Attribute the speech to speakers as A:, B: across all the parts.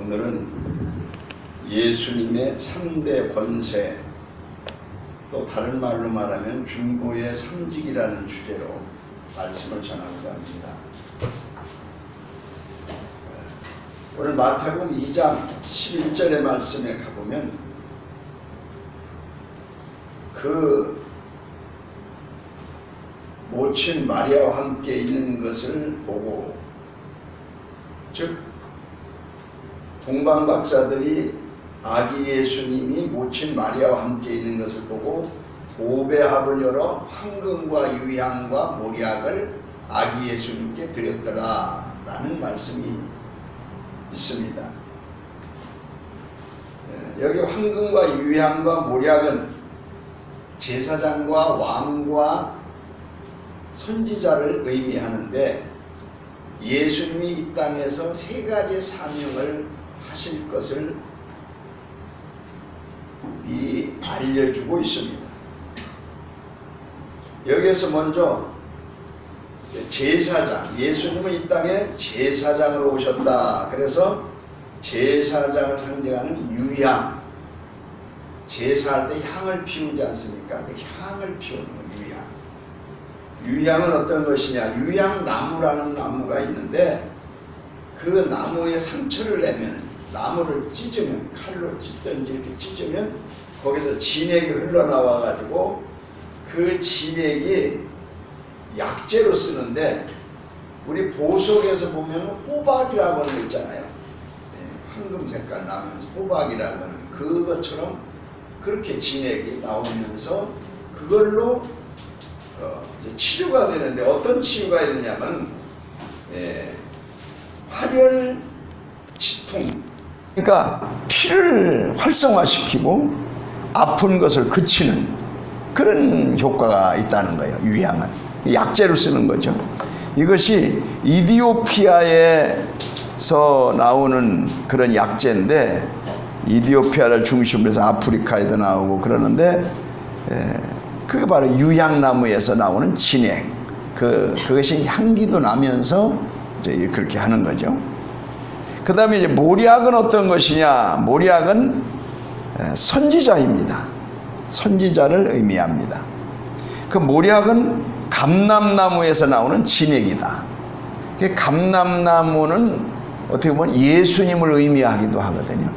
A: 오늘은 예수님의 3대 권세, 또 다른 말로 말하면 중보의 3직이라는 주제로 말씀을 전하고자 합니다. 오늘 마태복음 2장 11절의 말씀에 가보면 그 모친 마리아와 함께 있는 것을 보고, 즉 동방박사들이 아기 예수님이 모친 마리아와 함께 있는 것을 보고 보배합을 열어 황금과 유향과 몰약을 아기 예수님께 드렸더라 라는 말씀이 있습니다. 여기 황금과 유향과 몰약은 제사장과 왕과 선지자를 의미하는데, 예수님이 이 땅에서 세 가지 사명을 하실 것을 미리 알려주고 있습니다. 여기에서 먼저 제사장, 예수님은 이 땅에 제사장으로 오셨다. 그래서 제사장을 상징하는 유향, 제사할 때 향을 피우지 않습니까? 그 향을 피우는 거, 유향. 유향은 어떤 것이냐? 유향나무라는 나무가 있는데, 그 나무에 상처를 내면, 나무를 찢으면, 칼로 찢든지 이렇게 찢으면 거기서 진액이 흘러나와 가지고 그 진액이 약재로 쓰는데, 우리 보석에서 보면 호박이라고 하는 거 있잖아요. 황금 색깔 나면서 호박이라고 하는 그것처럼 그렇게 진액이 나오면서 그걸로 치료가 되는데, 어떤 치유가 있느냐면 활혈 치통, 그러니까 피를 활성화시키고 아픈 것을 그치는 그런 효과가 있다는 거예요. 유향은 약재로 쓰는 거죠. 이것이 이디오피아에서 나오는 그런 약재인데, 이디오피아를 중심으로 해서 아프리카에도 나오고 그러는데, 그게 바로 유향나무에서 나오는 진액, 그것이 향기도 나면서 이제 그렇게 하는 거죠. 그 다음에 이제 몰약은 어떤 것이냐? 몰약은 선지자입니다. 선지자를 의미합니다. 그 몰약은 감람나무에서 나오는 진액이다. 그 감람나무는 어떻게 보면 예수님을 의미하기도 하거든요.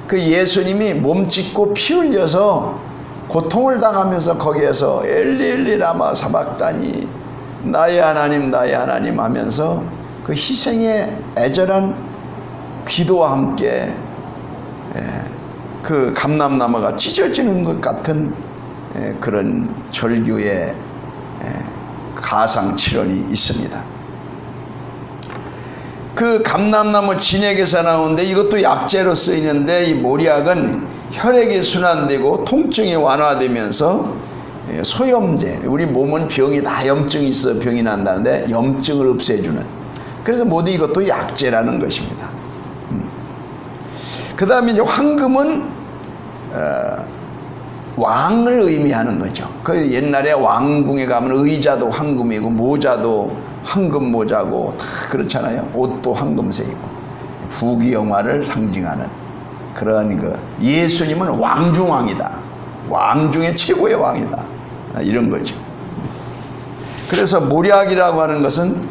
A: 그 예수님이 몸짓고 피 흘려서 고통을 당하면서 거기에서 엘리 라마 사박다니, 나의 하나님 나의 하나님 하면서 그 희생의 애절한 기도와 함께 그 감람나무가 찢어지는 것 같은 그런 절규의 가상칠언이 있습니다. 그 감람나무 진액에서 나오는데, 이것도 약재로 쓰이는데, 이 몰약은 혈액이 순환되고 통증이 완화되면서 소염제, 우리 몸은 병이 다 염증이 있어 병이 난다는데 염증을 없애주는, 그래서 모두 이것도 약재라는 것입니다. 그 다음에 이제 황금은 왕을 의미하는 거죠. 그 옛날에 왕궁에 가면 의자도 황금이고 모자도 황금 모자고 다 그렇잖아요. 옷도 황금색이고, 부귀영화를 상징하는 그런 예수님은 왕중왕이다. 왕중의 최고의 왕이다. 이런 거죠. 그래서 몰약이라고 하는 것은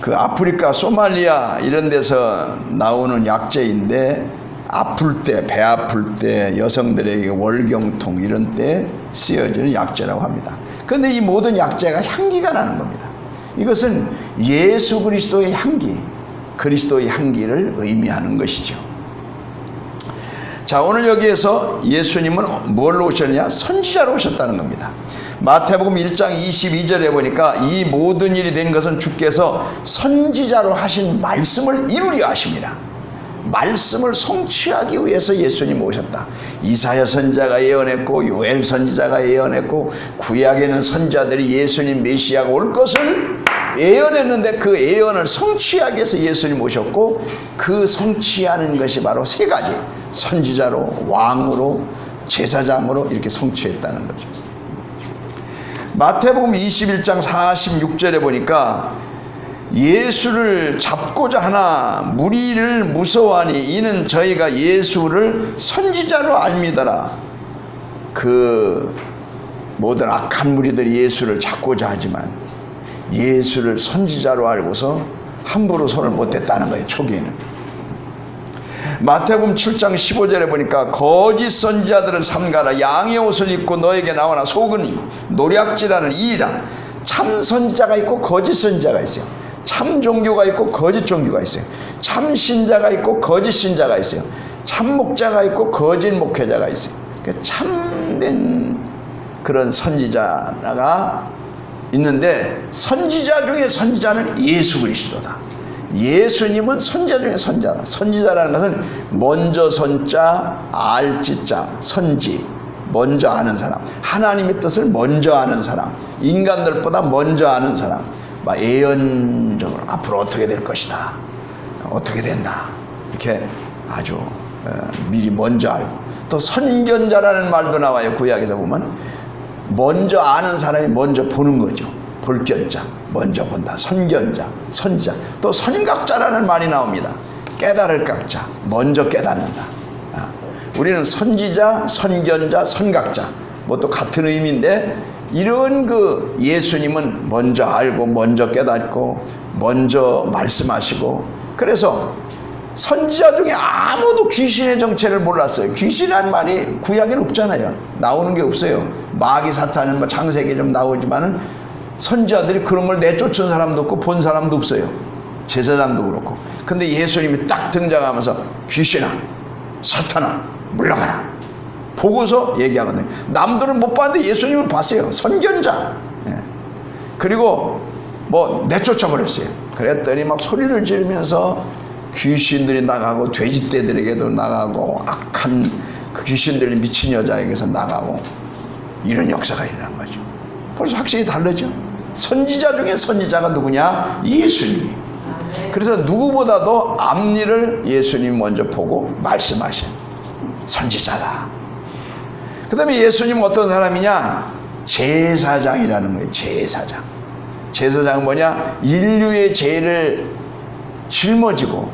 A: 그 아프리카 소말리아 이런 데서 나오는 약재인데, 아플 때, 배 아플 때, 여성들에게 월경통 이런 때 쓰여지는 약재라고 합니다. 그런데 이 모든 약재가 향기가 나는 겁니다. 이것은 예수 그리스도의 향기, 그리스도의 향기를 의미하는 것이죠. 자, 오늘 여기에서 예수님은 뭘로 오셨냐? 선지자로 오셨다는 겁니다. 마태복음 1장 22절에 보니까 이 모든 일이 된 것은 주께서 선지자로 하신 말씀을 이루려 하심이라. 말씀을 성취하기 위해서 예수님 오셨다. 이사야 선지자가 예언했고, 요엘 선지자가 예언했고, 구약에는 선지자들이 예수님 메시아가 올 것을 예언했는데, 그 예언을 성취하기 위해서 예수님 오셨고, 그 성취하는 것이 바로 세 가지: 선지자로, 왕으로, 제사장으로 이렇게 성취했다는 거죠. 마태복음 21장 46절에 보니까 예수를 잡고자 하나 무리를 무서워하니 이는 저희가 예수를 선지자로 알미더라. 그 모든 악한 무리들이 예수를 잡고자 하지만 예수를 선지자로 알고서 함부로 손을 못 댔다는 거예요. 초기에는. 마태복음 7장 15절에 보니까 거짓 선지자들을 삼가라. 양의 옷을 입고 너에게 나오나 속은 노략질하는 이라. 참 선지자가 있고 거짓 선지자가 있어요. 참 종교가 있고 거짓 종교가 있어요. 참 신자가 있고 거짓 신자가 있어요. 참 목자가 있고 거짓 목회자가 있어요. 그러니까 참된 그런 선지자가 있는데 선지자 중에 선지자는 예수 그리스도다. 예수님은 선지자 중에 선지자다. 선지자라는 것은 먼저 선자 알지자 선지, 먼저 아는 사람, 하나님의 뜻을 먼저 아는 사람, 인간들보다 먼저 아는 사람, 막 예언적으로 앞으로 어떻게 될 것이다, 어떻게 된다, 이렇게 아주 미리 먼저 알고. 또 선견자라는 말도 나와요. 구약에서 보면 먼저 아는 사람이 먼저 보는 거죠. 볼견자, 먼저 본다. 선견자, 선지자. 또 선각자라는 말이 나옵니다. 깨달을 각자, 먼저 깨닫는다. 우리는 선지자, 선견자, 선각자, 뭐 또 같은 의미인데, 이런 그 예수님은 먼저 알고 먼저 깨닫고 먼저 말씀하시고. 그래서 선지자 중에 아무도 귀신의 정체를 몰랐어요. 귀신이라는 말이 구약에는 없잖아요. 나오는 게 없어요. 마귀 사탄은 뭐 창세기에 좀 나오지만은 선지자들이 그런 걸 내쫓은 사람도 없고 본 사람도 없어요. 제사장도 그렇고. 근데 예수님이 딱 등장하면서 귀신아, 사탄아, 물러가라. 보고서 얘기하거든요. 남들은 못 봤는데 예수님은 봤어요. 선견자. 그리고 뭐 내쫓아버렸어요. 그랬더니 막 소리를 지르면서 귀신들이 나가고 돼지떼들에게도 나가고 악한 그 귀신들이 미친 여자에게서 나가고 이런 역사가 일어난 거죠. 벌써 확실히 다르죠. 선지자 중에 선지자가 누구냐? 예수님이. 그래서 누구보다도 앞일을 예수님이 먼저 보고 말씀하신 선지자다. 그 다음에 예수님은 어떤 사람이냐? 제사장이라는 거예요. 제사장. 제사장은 뭐냐? 인류의 죄를 짊어지고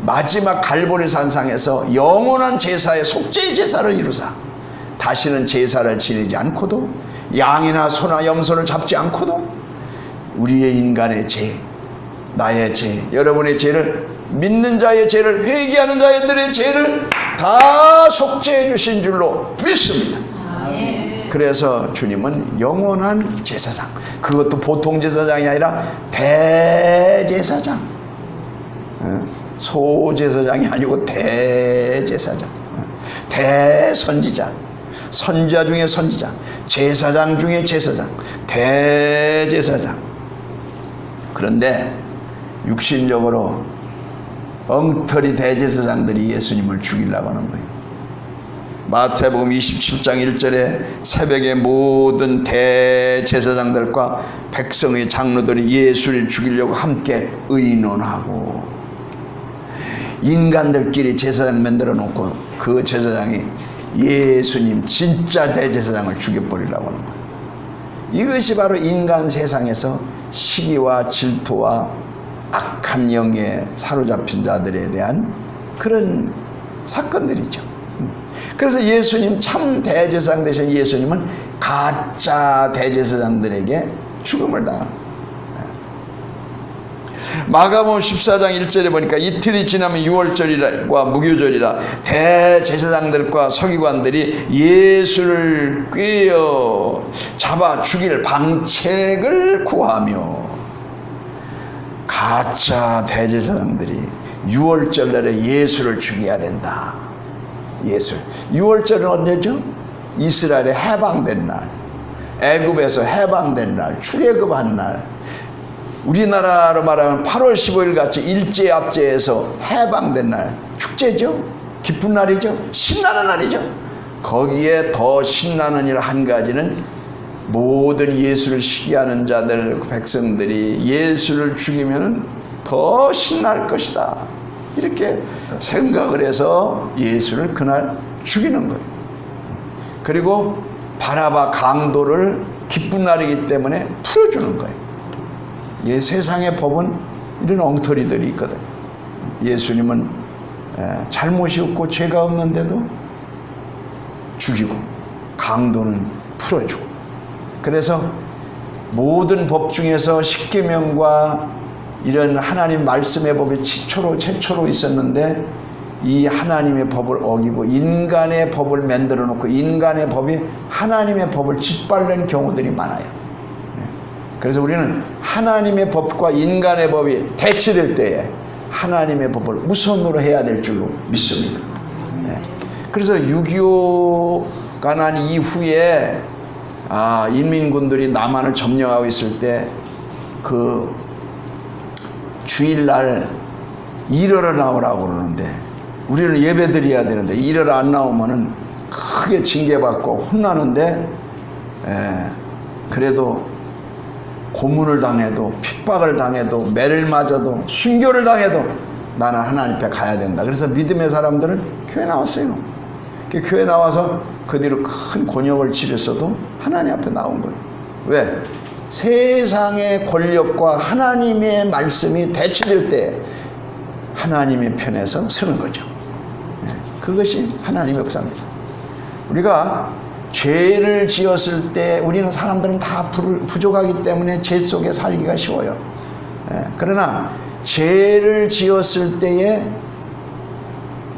A: 마지막 갈보리 산상에서 영원한 제사의 속죄의 제사를 이루사 다시는 제사를 지내지 않고도 양이나 소나 염소를 잡지 않고도 우리의 인간의 죄, 나의 죄, 여러분의 죄를, 믿는 자의 죄를, 회개하는 자들의 죄를 다 속죄해 주신 줄로 믿습니다. 그래서 주님은 영원한 제사장, 그것도 보통 제사장이 아니라 대제사장, 소제사장이 아니고 대제사장, 대선지자, 선지자 중에 선지자, 제사장 중에 제사장, 대제사장. 그런데 육신적으로 엉터리 대제사장들이 예수님을 죽이려고 하는 거예요. 마태복음 27장 1절에 새벽에 모든 대제사장들과 백성의 장로들이 예수를 죽이려고 함께 의논하고, 인간들끼리 제사장 만들어 놓고 그 제사장이 예수님 진짜 대제사장을 죽여버리려고 하는 거예요. 이것이 바로 인간 세상에서 시기와 질투와 악한 영에 사로잡힌 자들에 대한 그런 사건들이죠. 그래서 예수님, 참 대제사장 되신 예수님은 가짜 대제사장들에게 죽음을 당합니다. 마가복음 14장 1절에 보니까 이틀이 지나면 유월절과 무교절이라 대제사장들과 서기관들이 예수를 꾀어 잡아 죽일 방책을 구하며, 가짜 대제사장들이 유월절날에 예수를 죽여야 된다. 예수. 유월절은 언제죠? 이스라엘에 해방된 날, 애굽에서 해방된 날, 출애굽한 날. 우리나라로 말하면 8월 15일 같이 일제압제에서 해방된 날, 축제죠. 기쁜 날이죠. 신나는 날이죠. 거기에 더 신나는 일 한 가지는 모든 예수를 시기하는 자들, 백성들이 예수를 죽이면 더 신날 것이다, 이렇게 생각을 해서 예수를 그날 죽이는 거예요. 그리고 바라바 강도를 기쁜 날이기 때문에 풀어주는 거예요. 이 세상의 법은 이런 엉터리들이 있거든요. 예수님은 잘못이 없고 죄가 없는데도 죽이고 강도는 풀어주고, 그래서 모든 법 중에서 십계명과 이런 하나님 말씀의 법이 최초로 있었는데 이 하나님의 법을 어기고 인간의 법을 만들어 놓고 인간의 법이 하나님의 법을 짓밟는 경우들이 많아요. 그래서 우리는 하나님의 법과 인간의 법이 대치될 때에 하나님의 법을 우선으로 해야 될 줄로 믿습니다. 그래서 6.25가 난 이후에 인민군들이 남한을 점령하고 있을 때 그 주일날 일하러 나오라고 그러는데 우리는 예배드려야 되는데 일하러 안 나오면은 크게 징계받고 혼나는데, 그래도 고문을 당해도 핍박을 당해도 매를 맞아도 순교를 당해도 나는 하나님 앞에 가야 된다. 그래서 믿음의 사람들은 교회 나왔어요. 그 교회 나와서 그 뒤로 큰 곤욕을 치렀어도 하나님 앞에 나온 거예요. 왜? 세상의 권력과 하나님의 말씀이 대치될 때 하나님의 편에서 서는 거죠. 그것이 하나님의 역사입니다. 우리가 죄를 지었을 때 우리는 사람들은 다 부족하기 때문에 죄 속에 살기가 쉬워요. 그러나 죄를 지었을 때에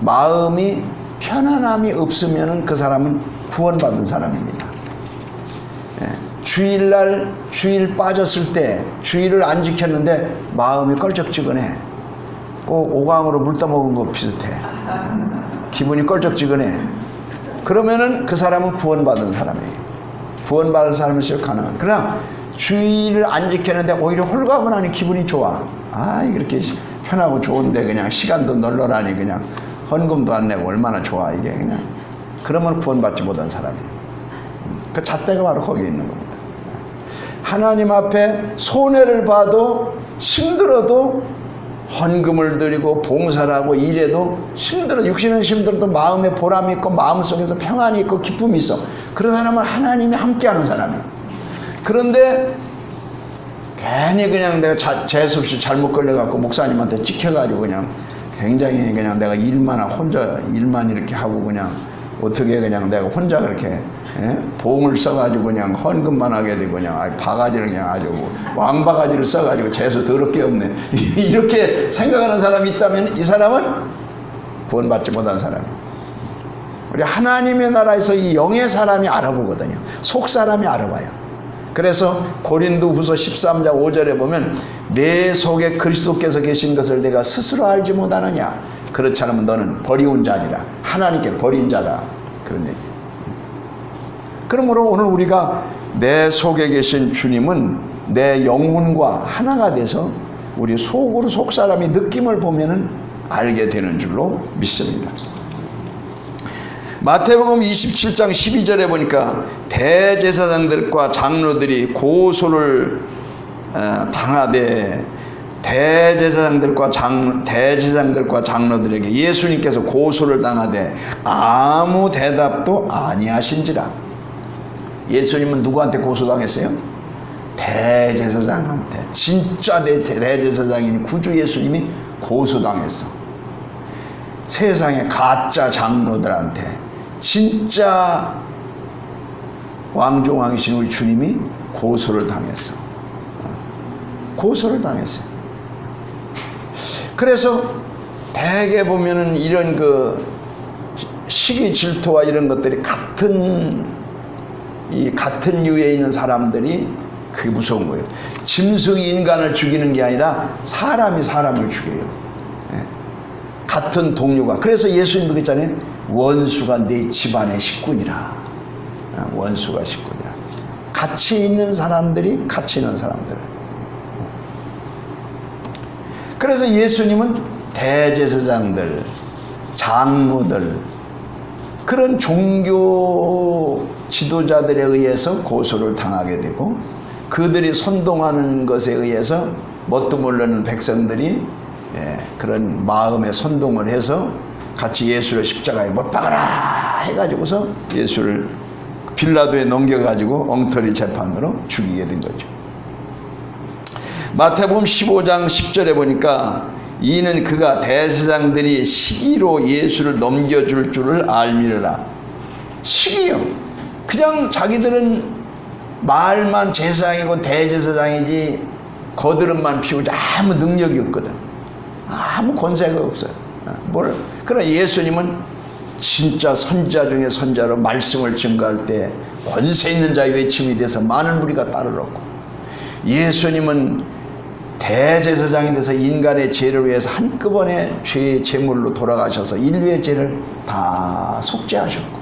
A: 마음이 편안함이 없으면 그 사람은 구원받은 사람입니다. 주일 빠졌을 때 주일을 안 지켰는데 마음이 껄쩍지근해. 꼭 오강으로 물 떠먹은 것 비슷해. 기분이 껄쩍지근해. 그러면은 그 사람은 구원받은 사람이에요. 구원받은 사람일수록 가능한. 그러나 주일을 안 지켰는데 오히려 홀가분하니 기분이 좋아. 이렇게 편하고 좋은데 그냥 시간도 널널하니 그냥 헌금도 안 내고 얼마나 좋아 이게 그냥. 그러면 구원받지 못한 사람이에요. 그 잣대가 바로 거기에 있는 겁니다. 하나님 앞에 손해를 봐도 힘들어도 헌금을 드리고 봉사를 하고 일해도 힘들어, 육신은 힘들어도 마음에 보람이 있고 마음속에서 평안이 있고 기쁨이 있어. 그런 사람은 하나님이 함께하는 사람이에요. 그런데 괜히 그냥 내가 재수없이 잘못 걸려갖고 목사님한테 찍혀가지고 그냥 굉장히 그냥 내가 혼자 일만 이렇게 하고 그냥 어떻게 그냥 내가 혼자 그렇게 봉을 써가지고 그냥 헌금만 하게 되고 그냥 바가지를 그냥 아주 왕바가지를 써가지고 재수 더럽게 없네 이렇게 생각하는 사람이 있다면 이 사람은 구원받지 못한 사람이에요. 우리 하나님의 나라에서 이 영의 사람이 알아보거든요. 속 사람이 알아봐요. 그래서 고린도후서 13장 5절에 보면 내 속에 그리스도께서 계신 것을 내가 스스로 알지 못하느냐. 그렇지 않으면 너는 버리운 자니라. 하나님께 버린 자다. 그런 얘기. 그러므로 오늘 우리가 내 속에 계신 주님은 내 영혼과 하나가 돼서 우리 속으로 속 사람이 느낌을 보면은 알게 되는 줄로 믿습니다. 마태복음 27장 12절에 보니까 대제사장들과 장로들이 고소를 당하되 대제사장들과 장로들에게 예수님께서 고소를 당하되 아무 대답도 아니하신지라. 예수님은 누구한테 고소당했어요? 대제사장한테. 진짜 대제사장인 구주 예수님이 고소당했어. 세상의 가짜 장로들한테 진짜 왕중왕이신 우리 주님이 고소를 당했어. 고소를 당했어요. 그래서 대개 보면은 이런 그 시기 질투와 이런 것들이 같은 유에 있는 사람들이 그게 무서운 거예요. 짐승이 인간을 죽이는 게 아니라 사람이 사람을 죽여요. 같은 동료가. 그래서 예수님도 그랬잖아요. 원수가 내 집안의 식군이라. 원수가 식군이라. 같이 있는 사람들이 같이 있는 사람들. 그래서 예수님은 대제사장들, 장로들, 그런 종교 지도자들에 의해서 고소를 당하게 되고 그들이 선동하는 것에 의해서 뭣도 모르는 백성들이 그런 마음에 선동을 해서 같이 예수를 십자가에 못 박아라 해가지고서 예수를 빌라도에 넘겨가지고 엉터리 재판으로 죽이게 된 거죠. 마태복음 15장 10절에 보니까 이는 그가 대제사장들이 시기로 예수를 넘겨줄 줄을 알미르라. 시기요. 그냥 자기들은 말만 제사장이고 대제사장이지 거드름만 피우지 아무 능력이 없거든. 아무 권세가 없어요. 그러나 예수님은 진짜 선지자 중에 선지자로 말씀을 증거할 때 권세 있는 자의 외침이 돼서 많은 무리가 따르렀고, 예수님은 대제사장이 돼서 인간의 죄를 위해서 한꺼번에 죄의 제물로 돌아가셔서 인류의 죄를 다 속죄하셨고,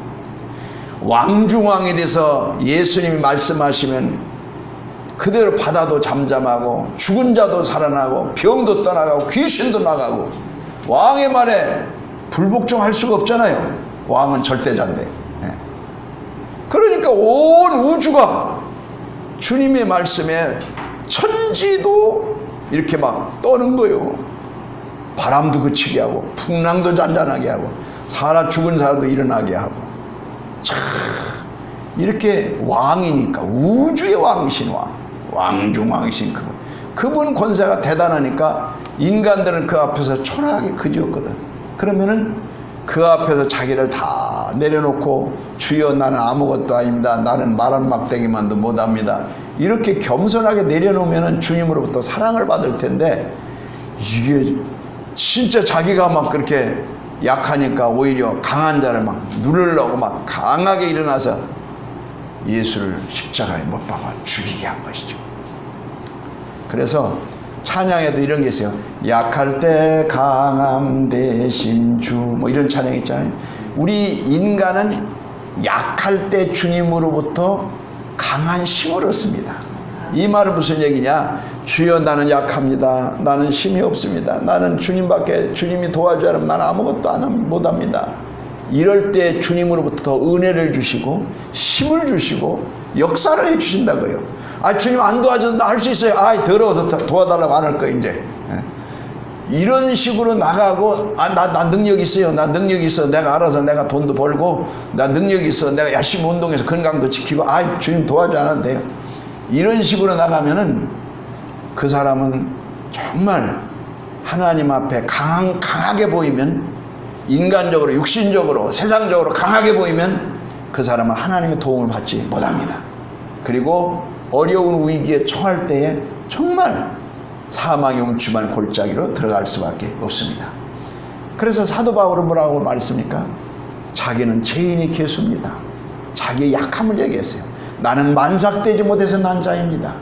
A: 왕중왕이 돼서 예수님이 말씀하시면 그대로 바다도 잠잠하고 죽은 자도 살아나고 병도 떠나가고 귀신도 나가고, 왕의 말에 불복종할 수가 없잖아요. 왕은 절대자인데. 그러니까 온 우주가 주님의 말씀에 천지도 이렇게 막 떠는 거예요. 바람도 그치게 하고 풍랑도 잔잔하게 하고 죽은 사람도 일어나게 하고. 참 이렇게 왕이니까, 우주의 왕이신 왕중왕이신 그분 권세가 대단하니까 인간들은 그 앞에서 초라하게 그지었거든. 그러면은 그 앞에서 자기를 다 내려놓고 주여 나는 아무것도 아닙니다. 나는 말 한 막대기만도 못합니다. 이렇게 겸손하게 내려놓으면 주님으로부터 사랑을 받을 텐데, 이게 진짜 자기가 막 그렇게 약하니까 오히려 강한 자를 막 누르려고 막 강하게 일어나서 예수를 십자가에 못 박아 죽이게 한 것이죠. 그래서 찬양에도 이런 게 있어요. 약할 때 강함 대신 주, 뭐 이런 찬양 있잖아요. 우리 인간은 약할 때 주님으로부터 강한 힘을 얻습니다. 이 말은 무슨 얘기냐? 주여 나는 약합니다. 나는 힘이 없습니다. 나는 주님이 도와줘야 하면 나는 아무것도 못합니다. 이럴 때 주님으로부터 더 은혜를 주시고 힘을 주시고 역사를 해주신다고요. 주님 안 도와줘도 나 할 수 있어요. 더러워서 도와달라고 안 할 거예요 이제. 이런 식으로 나가고, 나 능력 있어요. 나 능력 있어. 내가 알아서 내가 돈도 벌고, 나 능력 있어. 내가 열심히 운동해서 건강도 지키고, 주님 도와줘 안 해도 돼요. 이런 식으로 나가면은 그 사람은 정말 하나님 앞에 강하게 보이면, 인간적으로 육신적으로 세상적으로 강하게 보이면 그 사람은 하나님의 도움을 받지 못합니다. 그리고 어려운 위기에 처할 때에 정말 사망의 음침한 골짜기로 들어갈 수밖에 없습니다. 그래서 사도 바울은 뭐라고 말했습니까? 자기는 죄인의 개수입니다. 자기의 약함을 얘기했어요. 나는 만삭되지 못해서 난 자입니다.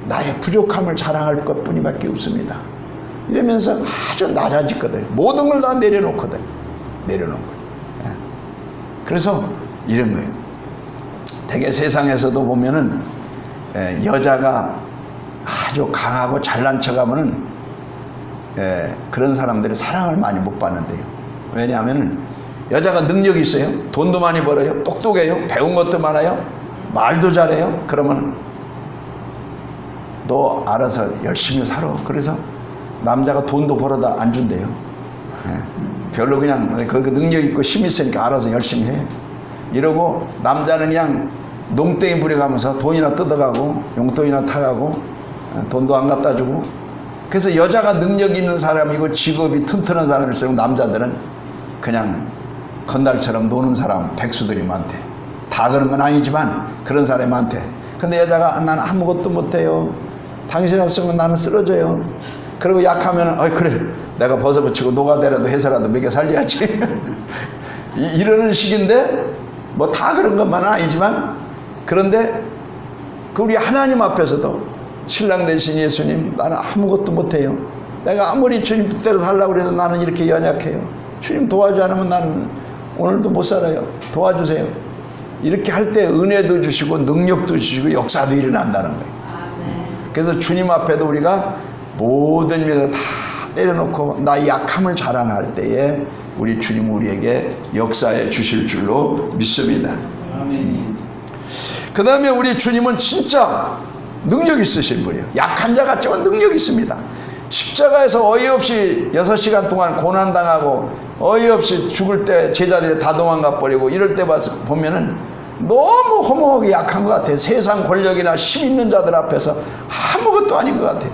A: 나의 부족함을 자랑할 것뿐이밖에 없습니다. 이러면서 아주 낮아지거든요. 모든 걸 다 내려놓거든. 내려놓은 거예요. 그래서 이런 거예요. 되게 세상에서도 보면은 여자가 아주 강하고 잘난 척하면은 그런 사람들이 사랑을 많이 못 받는데요. 왜냐하면은 여자가 능력이 있어요. 돈도 많이 벌어요. 똑똑해요. 배운 것도 많아요. 말도 잘해요. 그러면 너 알아서 열심히 살아. 그래서 남자가 돈도 벌어다 안 준대요. 별로 그냥 그 능력 있고 힘 있으니까 알아서 열심히 해. 이러고 남자는 그냥 농땡이 부려가면서 돈이나 뜯어가고 용돈이나 타가고 돈도 안 갖다 주고. 그래서 여자가 능력 있는 사람이고 직업이 튼튼한 사람일수록 남자들은 그냥 건달처럼 노는 사람 백수들이 많대. 다 그런 건 아니지만 그런 사람이 많대. 근데 여자가 나는 아무것도 못해요. 당신 없으면 나는 쓰러져요. 그리고 약하면 그래 내가 벗어붙이고 노가다라도 해서라도 먹여 살려야지. 이러는 식인데 뭐 다 그런 것만은 아니지만, 그런데 우리 하나님 앞에서도 신랑 되신 예수님, 나는 아무것도 못해요. 내가 아무리 주님 뜻대로 살려고 해도 나는 이렇게 연약해요. 주님 도와줘 않으면 나는 오늘도 못 살아요. 도와주세요. 이렇게 할 때 은혜도 주시고 능력도 주시고 역사도 일어난다는 거예요. 그래서 주님 앞에도 우리가 모든 일을 다 내려놓고 나의 약함을 자랑할 때에 우리 주님 우리에게 역사해 주실 줄로 믿습니다. 그 다음에 우리 주님은 진짜 능력 있으신 분이에요. 약한 자 같지만 능력 있습니다. 십자가에서 어이없이 6시간 동안 고난당하고 어이없이 죽을 때 제자들이 다 도망가 버리고 이럴 때 보면은 너무 허무하게 약한 것 같아요. 세상 권력이나 힘 있는 자들 앞에서 아무것도 아닌 것 같아요.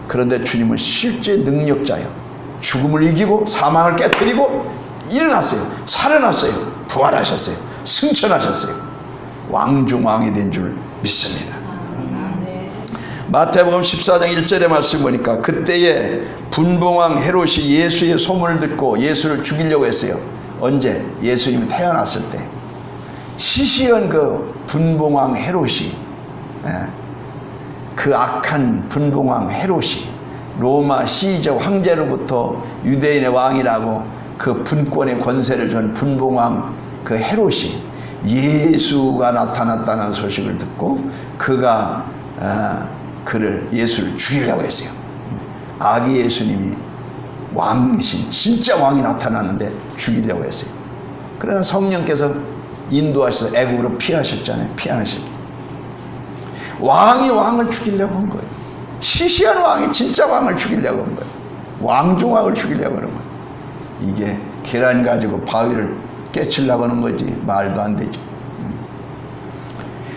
A: 그런데 주님은 실제 능력자요. 죽음을 이기고 사망을 깨뜨리고 일어났어요. 살아났어요. 부활하셨어요. 승천하셨어요. 왕중왕이 된 줄 믿습니다. 마태복음 14장 1절의 말씀 보니까 그때에 분봉왕 헤롯이 예수의 소문을 듣고 예수를 죽이려고 했어요. 언제? 예수님이 태어났을 때. 시시한 그 분봉왕 헤롯이, 그 악한 분봉왕 헤롯이 로마 시저 황제로부터 유대인의 왕이라고 그 분권의 권세를 준 분봉왕 그 헤롯이 예수가 나타났다는 소식을 듣고 그가 예수를 죽이려고 했어요. 아기 예수님이 왕이신 진짜 왕이 나타났는데 죽이려고 했어요. 그러나 성령께서 인도하셔서 애국으로 피하셨잖아요. 피하셨죠. 왕이 왕을 죽이려고 한 거예요. 시시한 왕이 진짜 왕을 죽이려고 한 거예요. 왕중왕을 죽이려고 하는 거예요. 이게 계란 가지고 바위를 깨치려고 하는 거지 말도 안 되죠.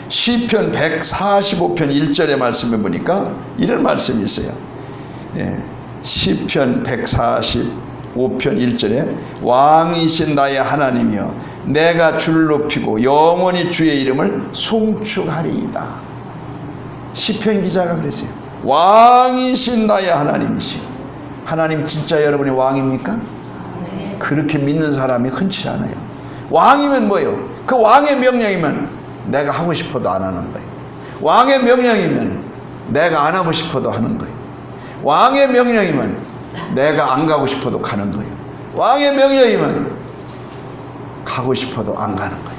A: 시편 145편 1절의 말씀에 보니까 이런 말씀이 있어요. 시편 145편 1절에 왕이신 나의 하나님이여 내가 주를 높이고 영원히 주의 이름을 송축하리이다. 시편 기자가 그랬어요. 왕이신 나의 하나님이시. 하나님 진짜 여러분이 왕입니까? 그렇게 믿는 사람이 흔치 않아요. 왕이면 뭐예요? 그 왕의 명령이면 내가 하고 싶어도 안 하는 거예요. 왕의 명령이면 내가 안 하고 싶어도 하는 거예요. 왕의 명령이면 내가 안 가고 싶어도 가는 거예요. 왕의 명령이면 가고 싶어도 안 가는 거예요.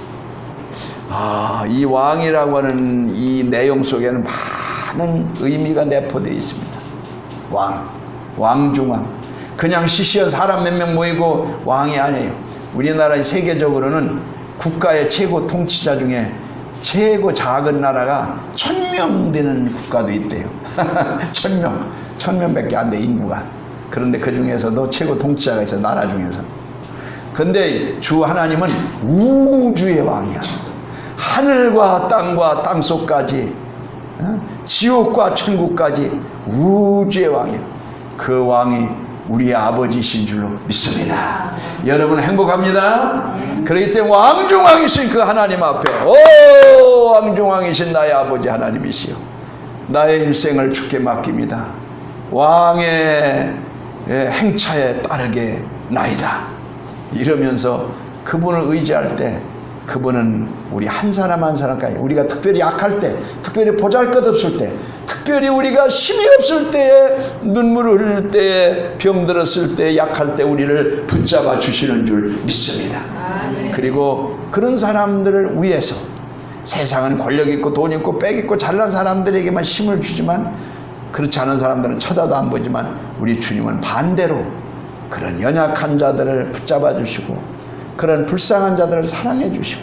A: 이 왕이라고 하는 이 내용 속에는 많은 의미가 내포되어 있습니다. 왕중왕. 그냥 시시한 사람 몇 명 모이고 왕이 아니에요. 우리나라 세계적으로는 국가의 최고 통치자 중에 최고 작은 나라가 1000명 되는 국가도 있대요. 1000명밖에 안 돼, 인구가. 그런데 그 중에서도 최고 통치자가 있어요, 나라 중에서. 근데 주 하나님은 우주의 왕이야. 하늘과 땅과 땅속까지, 지옥과 천국까지 우주의 왕이야. 그 왕이 우리의 아버지이신 줄로 믿습니다. 여러분 행복합니다. 그렇기 때문에 왕중왕이신 그 하나님 앞에 왕중왕이신 나의 아버지 하나님이시여 나의 일생을 주께 맡깁니다. 왕의 행차에 따르게 나이다. 이러면서 그분을 의지할 때 그분은 우리 한 사람 한 사람까지 우리가 특별히 약할 때, 특별히 보잘것없을 때, 특별히 우리가 힘이 없을 때에, 눈물을 흘릴 때에, 병들었을 때, 약할 때 우리를 붙잡아 주시는 줄 믿습니다. 그리고 그런 사람들을 위해서 세상은 권력 있고 돈 있고 빽 있고 잘난 사람들에게만 힘을 주지만 그렇지 않은 사람들은 쳐다도 안 보지만 우리 주님은 반대로 그런 연약한 자들을 붙잡아 주시고 그런 불쌍한 자들을 사랑해 주시고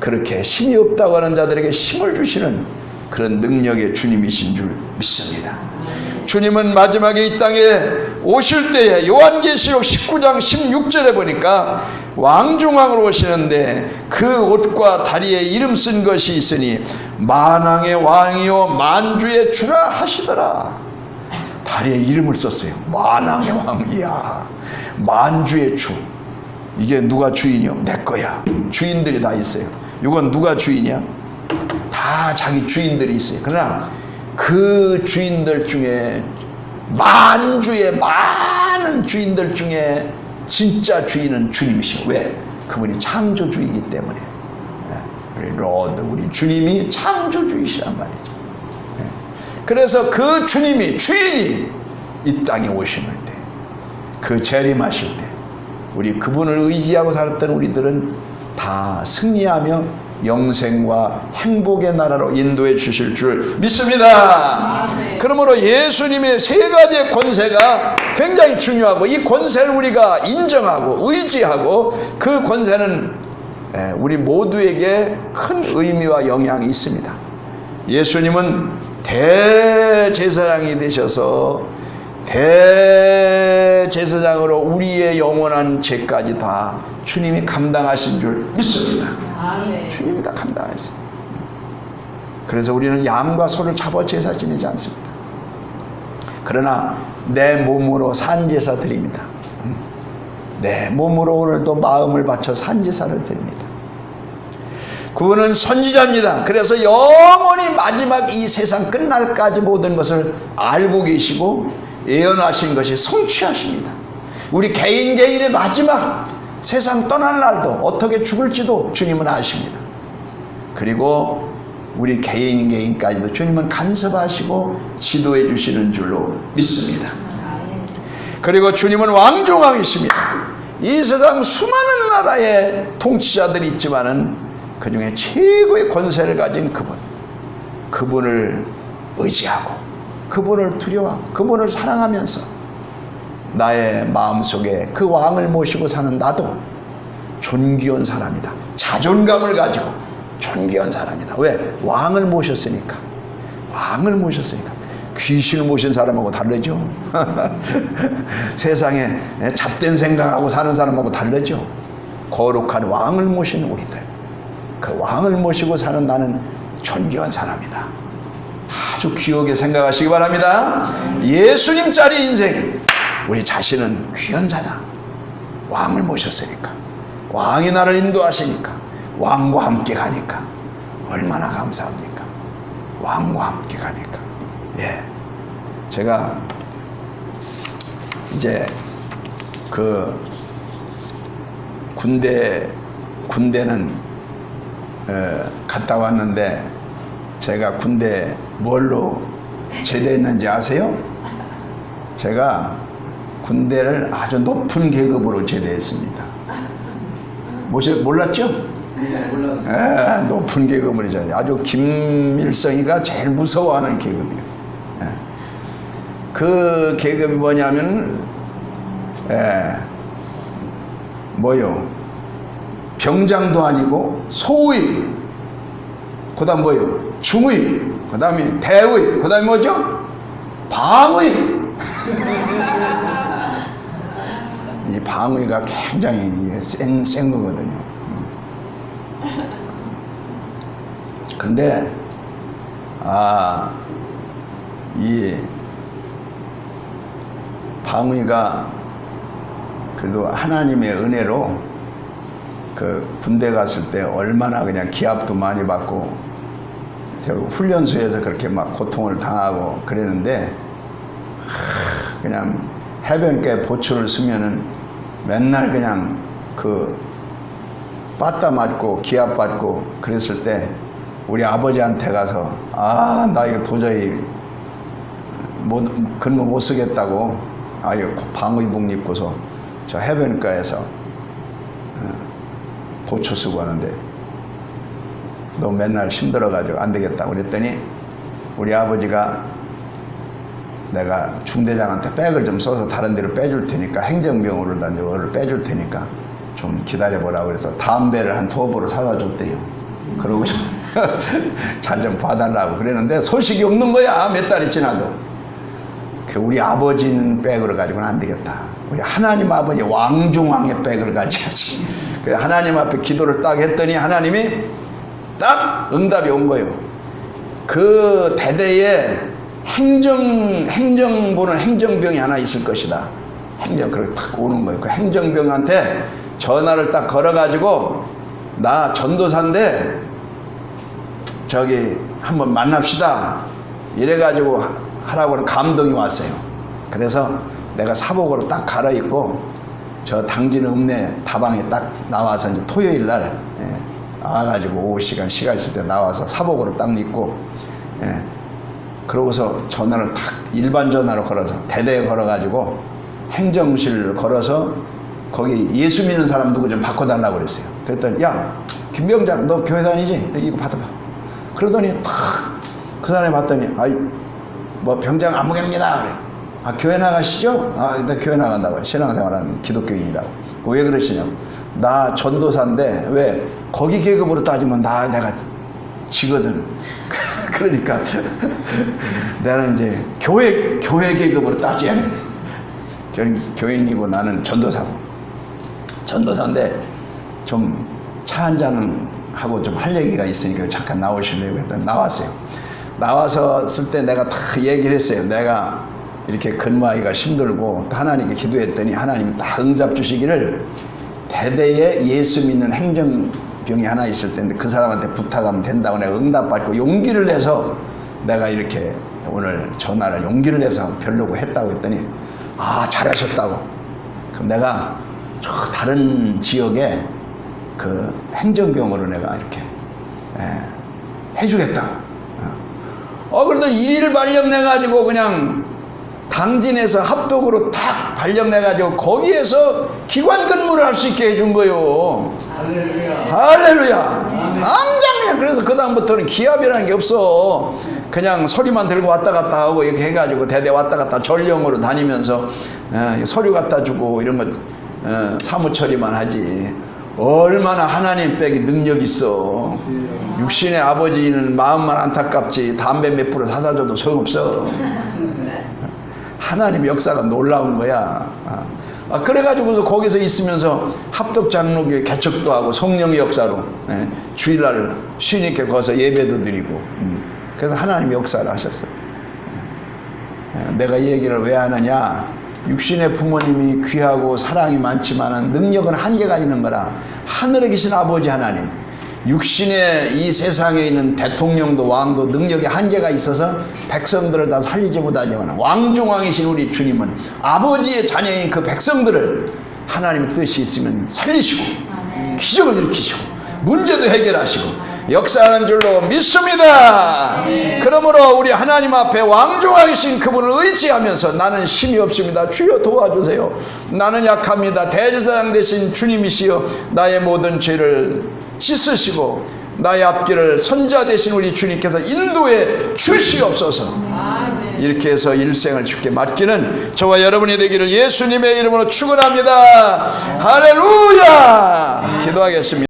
A: 그렇게 힘이 없다고 하는 자들에게 힘을 주시는 그런 능력의 주님이신 줄 믿습니다. 주님은 마지막에 이 땅에 오실 때에 요한계시록 19장 16절에 보니까 왕중왕으로 오시는데 그 옷과 다리에 이름 쓴 것이 있으니 만왕의 왕이요 만주의 주라 하시더라. 다리에 이름을 썼어요. 만왕의 왕이야. 만주의 주. 이게 누가 주인이요? 내 거야. 주인들이 다 있어요. 이건 누가 주인이야? 다 자기 주인들이 있어요. 그러나 그 주인들 중에 만주의 많은 주인들 중에 진짜 주인은 주님이시오. 왜? 그분이 창조주이기 때문에. 우리 로드, 우리 주님이 창조주이시란 말이죠. 그래서 그 주님이, 주인이 이 땅에 오심을 때, 그 재림하실 때 우리 그분을 의지하고 살았던 우리들은 다 승리하며 영생과 행복의 나라로 인도해 주실 줄 믿습니다. 그러므로 예수님의 세 가지의 권세가 굉장히 중요하고 이 권세를 우리가 인정하고 의지하고 그 권세는 우리 모두에게 큰 의미와 영향이 있습니다. 예수님은 대제사장이 되셔서 대제사장으로 우리의 영원한 죄까지 다 주님이 감당하신 줄 믿습니다. 주님이 다 감당하셨어요. 그래서 우리는 양과 소를 잡아 제사 지내지 않습니다. 그러나 내 몸으로 산제사 드립니다. 내 몸으로 오늘도 마음을 바쳐 산제사를 드립니다. 그분은 선지자입니다. 그래서 영원히 마지막 이 세상 끝날까지 모든 것을 알고 계시고 예언하신 것이 성취하십니다. 우리 개인의 마지막 세상 떠날 날도 어떻게 죽을지도 주님은 아십니다. 그리고 우리 개인까지도 주님은 간섭하시고 지도해 주시는 줄로 믿습니다. 그리고 주님은 왕중왕이십니다. 이 세상 수많은 나라의 통치자들이 있지만은 그 중에 최고의 권세를 가진 그분을 의지하고 그분을 두려워하고 그분을 사랑하면서 나의 마음속에 그 왕을 모시고 사는 나도 존귀한 사람이다. 자존감을 가지고 존귀한 사람이다. 왜? 왕을 모셨으니까. 왕을 모셨으니까. 귀신을 모신 사람하고 다르죠. 세상에 잡된 생각하고 사는 사람하고 다르죠. 거룩한 왕을 모신 우리들, 그 왕을 모시고 사는 나는 존귀한 사람이다. 아주 귀하게 생각하시기 바랍니다. 예수님 짜리 인생, 우리 자신은 귀한 자다. 왕을 모셨으니까, 왕이 나를 인도하시니까, 왕과 함께 가니까 얼마나 감사합니까? 왕과 함께 가니까. 예, 제가 이제 그 군대는 갔다 왔는데, 제가 군대 뭘로 제대했는지 아세요? 제가 군대를 아주 높은 계급으로 제대했습니다. 몰랐죠?
B: 네, 몰랐어요.
A: 높은 계급으로 제대. 아주 김일성이가 제일 무서워하는 계급이에요. 그 계급이 뭐냐면 뭐요? 병장도 아니고 소위, 그 다음 뭐요? 중위, 그 다음에 대위, 그 다음에 뭐죠? 방위. 이 방위가 굉장히 센 거거든요. 근데 이 방위가 그래도 하나님의 은혜로 그 군대 갔을 때 얼마나 그냥 기합도 많이 받고 훈련소에서 그렇게 막 고통을 당하고 그랬는데, 그냥 해변가에 보초를 쓰면은 맨날 그냥 그 빠따 맞고 기합 받고 그랬을 때 우리 아버지한테 가서 나 이거 도저히 근무 못 쓰겠다고 이거 방위복 입고서 저 해변가에서 보초 쓰고 하는데 너 맨날 힘들어가지고 안 되겠다 그랬더니 우리 아버지가 내가 중대장한테 백을 좀 써서 다른 데로 빼줄 테니까, 행정병으로 너를 빼줄 테니까 좀 기다려보라고 그래서 담배를 한 2보를 사다 줬대요. 그러고 잘 좀 봐달라고 그랬는데 소식이 없는 거야. 몇 달이 지나도. 우리 아버지는 백으로 가지고는 안 되겠다. 우리 하나님 아버지 왕중왕의 백을 가져야지. 하나님 앞에 기도를 딱 했더니 하나님이 딱 응답이 온 거예요. 그 대대에 행정부는 행정병이 하나 있을 것이다. 그렇게 딱 오는 거예요. 그 행정병한테 전화를 딱 걸어가지고 나 전도사인데 저기 한번 만납시다. 이래가지고 하라고는 감동이 왔어요. 그래서 내가 사복으로 딱 갈아입고 저 당진 읍내 다방에 딱 나와서 이제 토요일 날 와가지고 오후 시간 있을 때 나와서 사복으로 딱 입고 그러고서 전화를 딱 일반 전화로 걸어서 대대에 걸어가지고 행정실 걸어서 거기 예수 믿는 사람 누구 좀 바꿔달라고 그랬어요. 그랬더니 야 김병장 너 교회 다니지? 이거 받아봐. 그러더니 탁 그 사람이 봤더니 뭐 병장 안무개입니다 그래. 교회 나가시죠? 나 교회 나간다고. 신앙생활하는 기독교인이라고. 왜 그러시냐고. 나 전도사인데 왜 거기 계급으로 따지면 내가 지거든. 그러니까 나는 이제 교회 계급으로 따져야 돼. 교인이고 나는 전도사인데 좀 차 한잔 하고 좀 할 얘기가 있으니까 잠깐 나오실래요? 그랬더니 나왔어요. 나와서 쓸 때 내가 다 얘기를 했어요. 내가 이렇게 근무하기가 힘들고 또 하나님께 기도했더니 하나님 다 응답 주시기를 대대에 예수 믿는 행정병이 하나 있을 텐데 그 사람한테 부탁하면 된다고 내가 응답받고 용기를 내서 내가 이렇게 오늘 전화를 용기를 내서 별로고 했다고 했더니 아 잘하셨다고. 그럼 내가 저 다른 지역에 그 행정병으로 내가 이렇게 해주겠다. 그러더니 일일 발령 내가지고 그냥 당진에서 합독으로 탁 발령 내가지고 거기에서 기관 근무를 할 수 있게 해준 거요.
B: 할렐루야.
A: 할렐루야. 당장 그냥 그래서 그 다음부터는 기합이라는 게 없어. 그냥 서류만 들고 왔다 갔다 하고 이렇게 해가지고 대대 왔다 갔다 전령으로 다니면서 서류 갖다 주고 이런 거 사무 처리만 하지. 얼마나 하나님 빼기 능력 있어. 육신의 아버지는 마음만 안타깝지 담배 몇 프로 사다 줘도 소용없어. 하나님 역사가 놀라운 거야. 그래가지고서 거기서 있으면서 합독장로교회 개척도 하고 성령의 역사로 주일날 쉬니까 거기서 예배도 드리고 그래서 하나님 역사를 하셨어요. 내가 이 얘기를 왜 하느냐, 육신의 부모님이 귀하고 사랑이 많지만 능력은 한계가 있는 거라. 하늘에 계신 아버지 하나님, 육신의 이 세상에 있는 대통령도 왕도 능력의 한계가 있어서 백성들을 다 살리지 못하지만 왕중왕이신 우리 주님은 아버지의 자녀인 그 백성들을 하나님의 뜻이 있으면 살리시고 기적을 일으키시고 문제도 해결하시고 역사하는 줄로 믿습니다. 그러므로 우리 하나님 앞에 왕중왕이신 그분을 의지하면서 나는 힘이 없습니다. 주여 도와주세요. 나는 약합니다. 대제사장 되신 주님이시여 나의 모든 죄를 씻으시고 나의 앞길을 선자 되신 우리 주님께서 인도해 주시옵소서. 이렇게 해서 일생을 주께 맡기는 저와 여러분이 되기를 예수님의 이름으로 축원합니다. 할렐루야. 기도하겠습니다.